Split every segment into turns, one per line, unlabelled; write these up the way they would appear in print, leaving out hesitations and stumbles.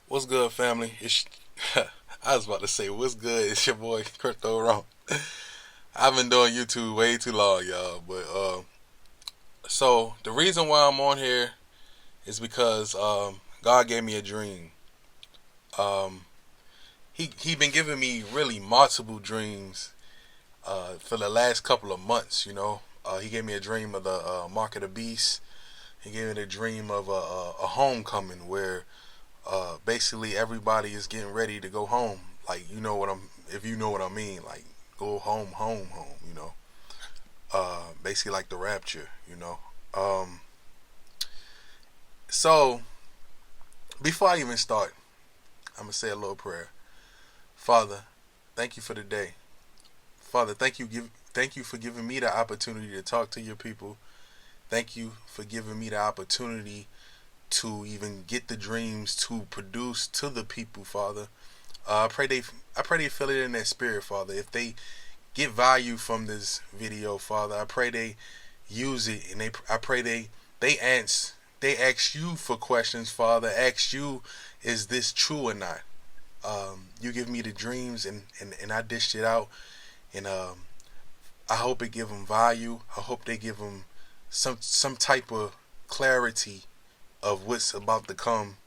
What's good, family? I was about to say, what's good? It's your boy, Crypto Wrong. I've been doing YouTube way too long, y'all. So the reason why I'm on here is because God gave me a dream. Um, he been giving me really multiple dreams for the last couple of months. He gave me a dream of the Mark of the Beast. He gave me the dream of a homecoming where basically everybody is getting ready to go home. Like if you know what I mean, like go home, home, home. Basically like the rapture. Um, so before I even start, I'm gonna say a little prayer. Father, thank you for the day. Father, thank you for giving me the opportunity to talk to your people. Thank you for giving me the opportunity to even get the dreams to produce to the people, Father. I pray they feel it in their spirit, Father. If they get value from this video, Father, I pray they use it, and I pray they ask you for questions, Father. Ask you, is this true or not? You give me the dreams, and I dished it out, and I hope it give them value. I hope they give them some type of clarity of what's about to come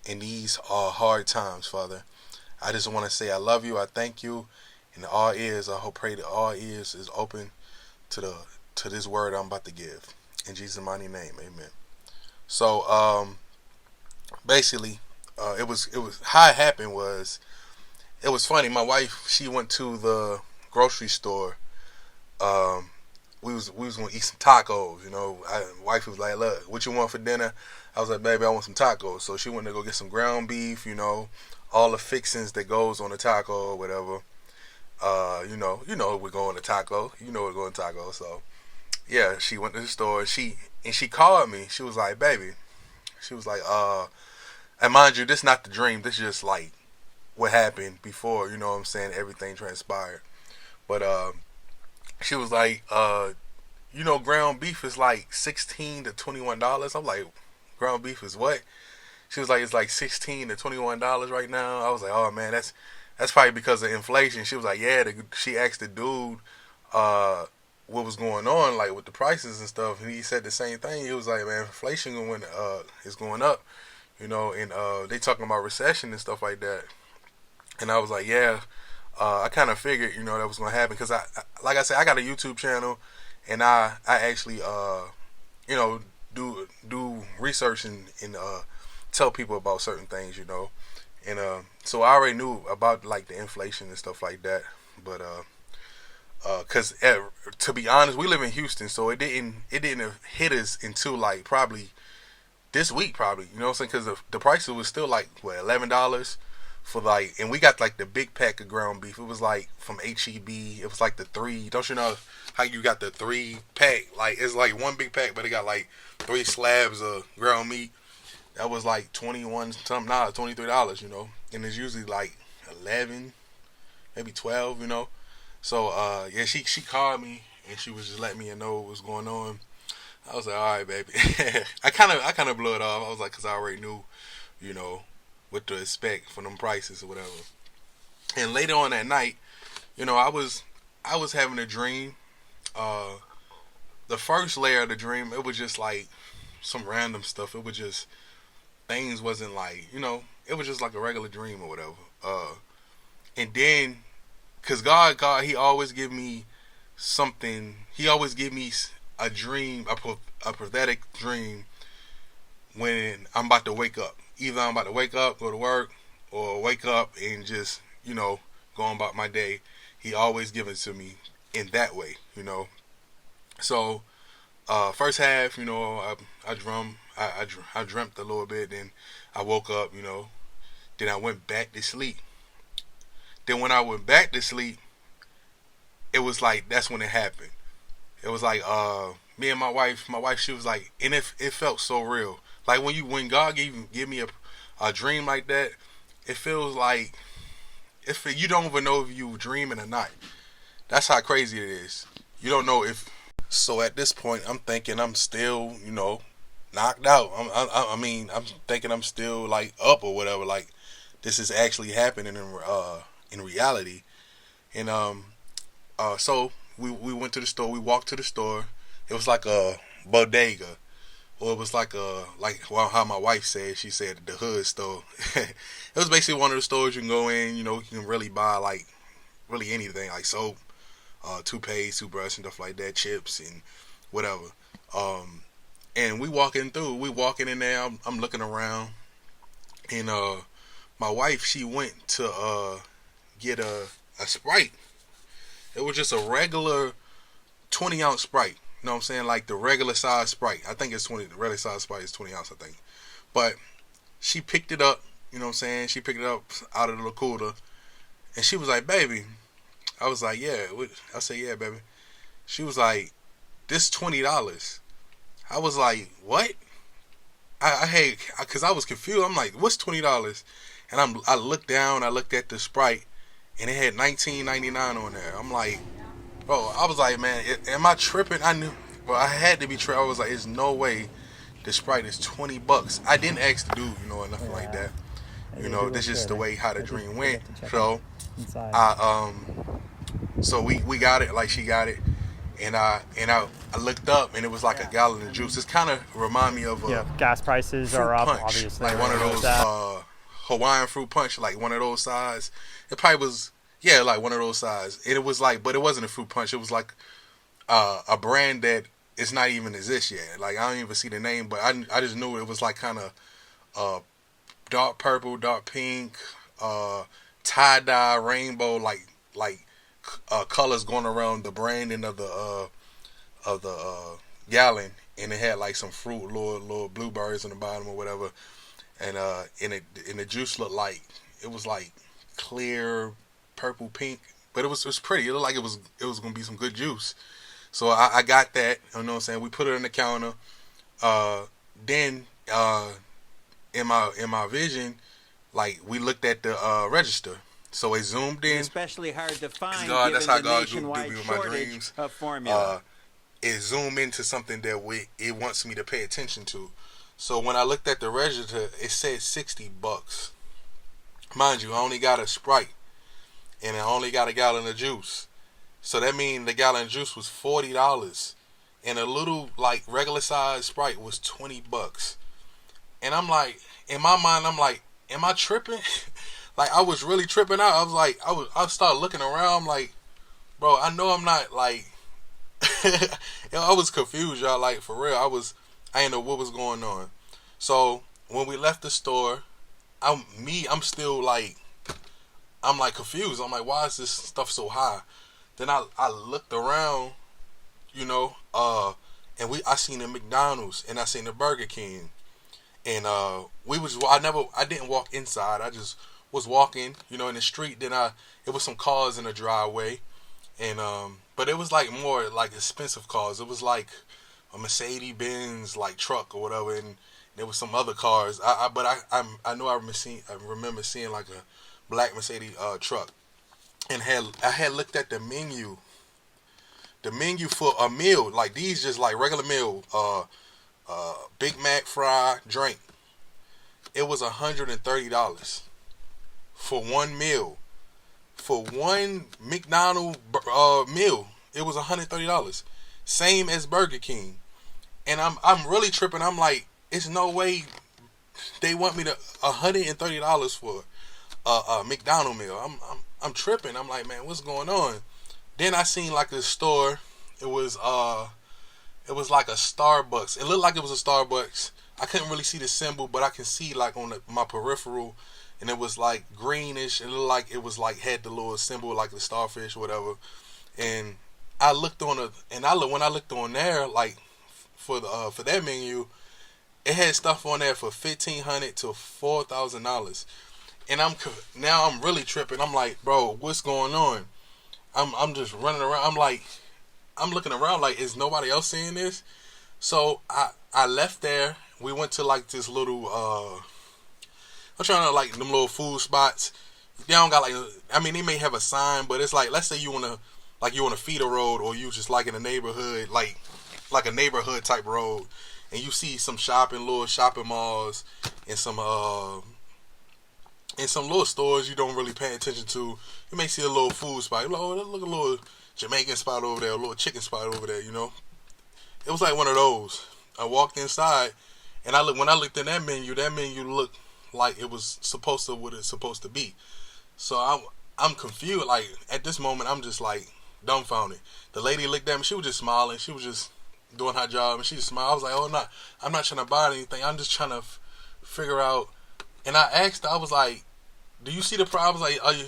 in these hard times, Father. I just want to say I love you. I thank you. And all ears, I hope pray that all ears is open to the to this word I'm about to give. In Jesus' mighty name, amen. So basically, it was how it happened was it was funny. My wife, she went to the grocery store. Um, we was gonna eat some tacos. Wife was like, "Look, what you want for dinner?" I was like, "Baby, I want some tacos." So she went to go get some ground beef. All the fixings that goes on a taco or whatever. We're going to taco. We're going to taco. So yeah, she went to the store. She called me. She was like, "Baby," she was like, and mind you, this not the dream. This is just like what happened before. You know what I'm saying? Everything transpired. But she was like, ground beef is like $16 to $21. I'm like, ground beef is what? She was like, it's like $16 to $21 right now. I was like, oh man, that's probably because of inflation. She was like, yeah. She asked the dude what was going on, like with the prices and stuff, and he said the same thing. He was like, man, inflation is going up, and they talking about recession and stuff like that. And I was like, yeah. I kind of figured, that was gonna happen because like I said, I got a YouTube channel, and I actually you know, do research and tell people about certain things. And so I already knew about like the inflation and stuff like that. But cause to be honest, we live in Houston, so it didn't hit us until like probably this week, probably. You know what I'm saying? Because the prices was still like what, $11 for like, and we got like the big pack of ground beef. It was like from HEB. It was like the three. Don't you know how you got the 3 pack? Like it's like one big pack, but it got like 3 slabs of ground meat. That was like 21 something dollars, $23. And it's usually like 11, maybe 12. So yeah, she called me and she was just letting me know what was going on. I was like, all right, baby. I kind of blew it off. I was like, cause I already knew, you know, what to expect from them prices or whatever. And later on that night, I was having a dream. Uh, the first layer of the dream, it was just like some random stuff. It was just things wasn't like, it was just like a regular dream or whatever. And then, cause God, He always give me something. He always give me a dream, a prophetic dream when I'm about to wake up. Either I'm about to wake up, go to work, or wake up and just, going about my day. He always gives it to me in that way. So, first half, I dreamt a little bit, then I woke up. Then I went back to sleep. Then when I went back to sleep, it was like that's when it happened. It was like me and my wife, she was like, and it felt so real. Like when God give me a dream like that, it feels like if you don't even know if you dreaming or not. That's how crazy it is. You don't know if. So at this point, I'm thinking I'm still, knocked out. I mean, I'm thinking I'm still like up or whatever. Like this is actually happening in reality. And so we went to the store. We walked to the store. It was like a bodega, or it was like how my wife said. She said the hood store. It was basically one of the stores you can go in. You know, you can really buy like really anything, like soap, toothpaste, toothbrush, and stuff like that, chips and whatever. And we walking in there. I'm looking around, and my wife, she went to get a Sprite. It was just a regular 20-ounce Sprite. You know what I'm saying? Like the regular size Sprite. I think it's 20. The regular size Sprite is 20 ounce, I think. But she picked it up. You know what I'm saying? She picked it up out of the cooler, and she was like, "Baby." I was like, "Yeah." I said, "Yeah, baby." She was like, "This $20." I was like, "What?" Cause I was confused. I'm like, "What's $20?" And I looked down. I looked at the Sprite, and it had $19.99 on there. I'm like, bro. I was like, "Man, am I tripping?" I knew, but I had to be tripping. I was like, "There's no way the Sprite is $20." I didn't ask the dude, or nothing like that. That's just the way how the dream went. So I so we got it, like she got it, and I looked up, and it was like a gallon of juice. It's kind of remind me of
gas prices are up,
punch,
obviously,
like one of those Hawaiian fruit punch, like one of those size. It probably was, like one of those size. It was like, but it wasn't a fruit punch. It was like a brand that it's not even exist yet. Like I don't even see the name, but I just knew it was like kind of dark purple, dark pink, tie dye, rainbow, like colors going around the branding of the gallon, and it had like some fruit, little blueberries in the bottom or whatever, and the juice looked like it was like clear purple pink, but it was pretty. It looked like it was gonna be some good juice. So I got that. You know what I'm saying? We put it on the counter. Then in my vision, like we looked at the register. So it zoomed in.
Especially hard to find
God, that's how
given the
God do me
nationwide
with my
shortage
dreams.
of formula.
It zoomed into something that it wants me to pay attention to. So when I looked at the register, it said $60. Mind you, I only got a Sprite, and I only got a gallon of juice. So that means the gallon of juice was $40, and a little like regular size Sprite was $20. And I'm like, in my mind, I'm like, am I tripping? Like I was really tripping out. I was like, I started looking around. I'm like, bro, I know I'm not like. I was confused, y'all. Like for real, I didn't know what was going on. So when we left the store, I'm still like, I'm like confused. I'm like, why is this stuff so high? Then I looked around, and I seen the McDonald's and I seen the Burger King, and I didn't walk inside. I just was walking, in the street. Then it was some cars in the driveway, and but it was like more like expensive cars. It was like a Mercedes Benz like truck or whatever, and there was some other cars. I remember seeing like a black Mercedes truck, and I had looked at the menu for a meal, like these just like regular meal, Big Mac, fry, drink. It was $130 for one meal. For one McDonald's meal, it was $130. Same as Burger King. And I'm really tripping. I'm like, it's no way they want me to $130 for a McDonald's meal. I'm tripping. I'm like, man, what's going on? Then I seen like a store. It was like a Starbucks. It looked like it was a Starbucks. I couldn't really see the symbol, but I can see like on my peripheral, and it was like greenish. It looked like it was like had the little symbol like the starfish or whatever. And I looked on when I looked on there, like for that menu, it had stuff on there for $1,500 to $4,000. And I'm really tripping. I'm like, bro, what's going on? I'm just running around. I'm looking around like, is nobody else seeing this? So I left there. We went to like this little I'm trying to like them little food spots. They don't got like, I mean, they may have a sign, but it's like, let's say you wanna feed a road, or you just like in a neighborhood, like a neighborhood type road, and you see some little shopping malls, and some in some little stores you don't really pay attention to. You may see a little food spot. You're like, oh, look, a little Jamaican spot over there, a little chicken spot over there. You know, it was like one of those. I walked inside, and when I looked in that menu looked like it was supposed to what it's supposed to be. So I'm confused. Like at this moment, I'm just like dumbfounded. The lady looked at me. She was just smiling. She was just doing her job, and she just smiled. I was like, oh, no, I'm not trying to buy anything. I'm just trying to figure out. And I asked her, I was like, do you see the price? I was like, are you?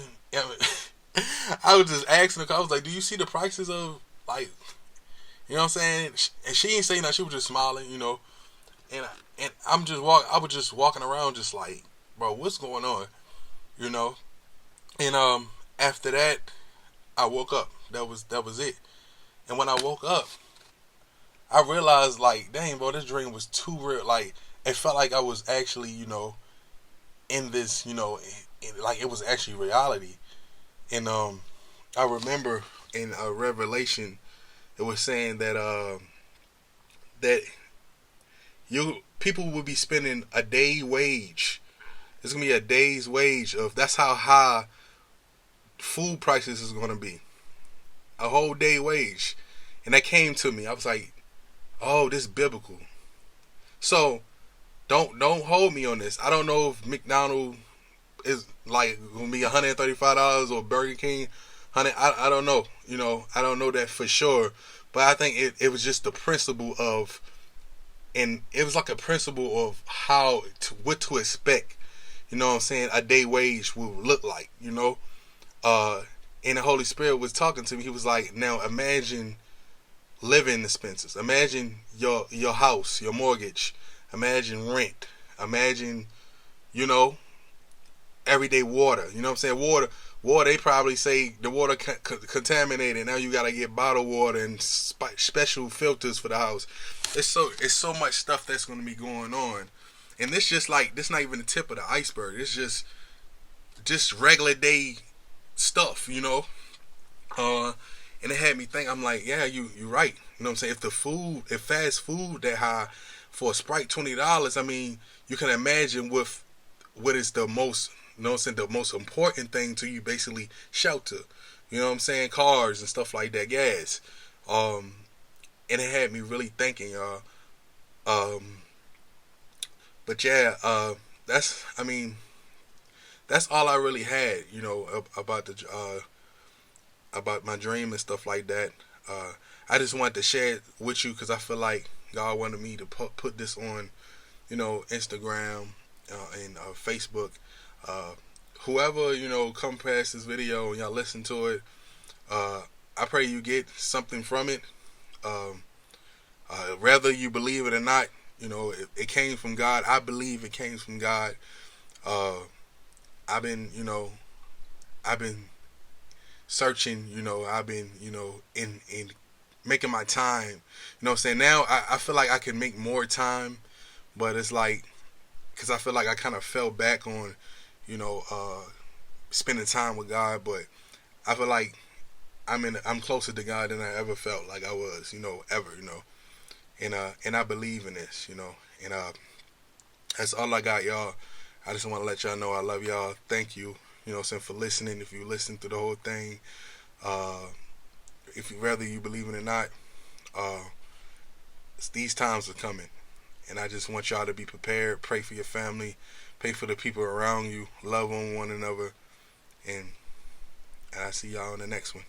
I was just asking her. I was like, do you see the prices of, like, you know what I'm saying? And she ain't saying that. She was just smiling, you know. And I was just walking around, just like, bro, what's going on, you know? And after that, I woke up. That was it. And when I woke up, I realized, like, dang, bro, this dream was too real. Like, it felt like I was actually, you know, in this, you know, like it was actually reality. And I remember in Revelation, it was saying that people will be spending a day wage. It's gonna be a day's wage of. That's how high food prices is gonna be. A whole day wage, and that came to me. I was like, oh, this is biblical. So don't hold me on this. I don't know if McDonald's is like gonna be $135 or Burger King I don't know. You know, I don't know that for sure. But I think it was just the principle of, and it was like a principle of what to expect. You know what I'm saying? A day wage will look like, you know. And the Holy Spirit was talking to me. He was like, now imagine living expenses. Imagine your house, your mortgage. Imagine rent. Imagine, you know, everyday water. You know what I'm saying? Water, they probably say the water contaminated. Now you gotta get bottled water and special filters for the house. It's so much stuff that's gonna be going on, and this not even the tip of the iceberg. It's just regular day stuff, you know. And it had me think. I'm like, yeah, you're right. You know what I'm saying? If fast food that high for a Sprite $20, I mean, you can imagine what is the most. You know what I'm saying? The most important thing to you, basically, shelter. You know what I'm saying? Cars and stuff like that, gas. And it had me really thinking, y'all. But yeah, that's all I really had, you know, about my dream and stuff like that. I just wanted to share it with you because I feel like God wanted me to put this on, you know, Instagram and Facebook. Whoever, you know, come past this video and y'all listen to it, I pray you get something from it. Whether you believe it or not, you know, it came from God. I believe it came from God. I've been searching, you know, I've been, you know, in making my time. You know what I'm saying? Now I feel like I can make more time, but it's like, because I feel like I kind of fell back on, you know, spending time with God, but I feel like I'm closer to God than I ever felt like I was, you know, ever, you know, and I believe in this, you know, and that's all I got, y'all. I just want to let y'all know I love y'all. Thank you, you know, for listening. If you listen to the whole thing, whether you believe it or not, these times are coming, and I just want y'all to be prepared. Pray for your family. Pray for the people around you. Love on one another. And I'll see y'all in the next one.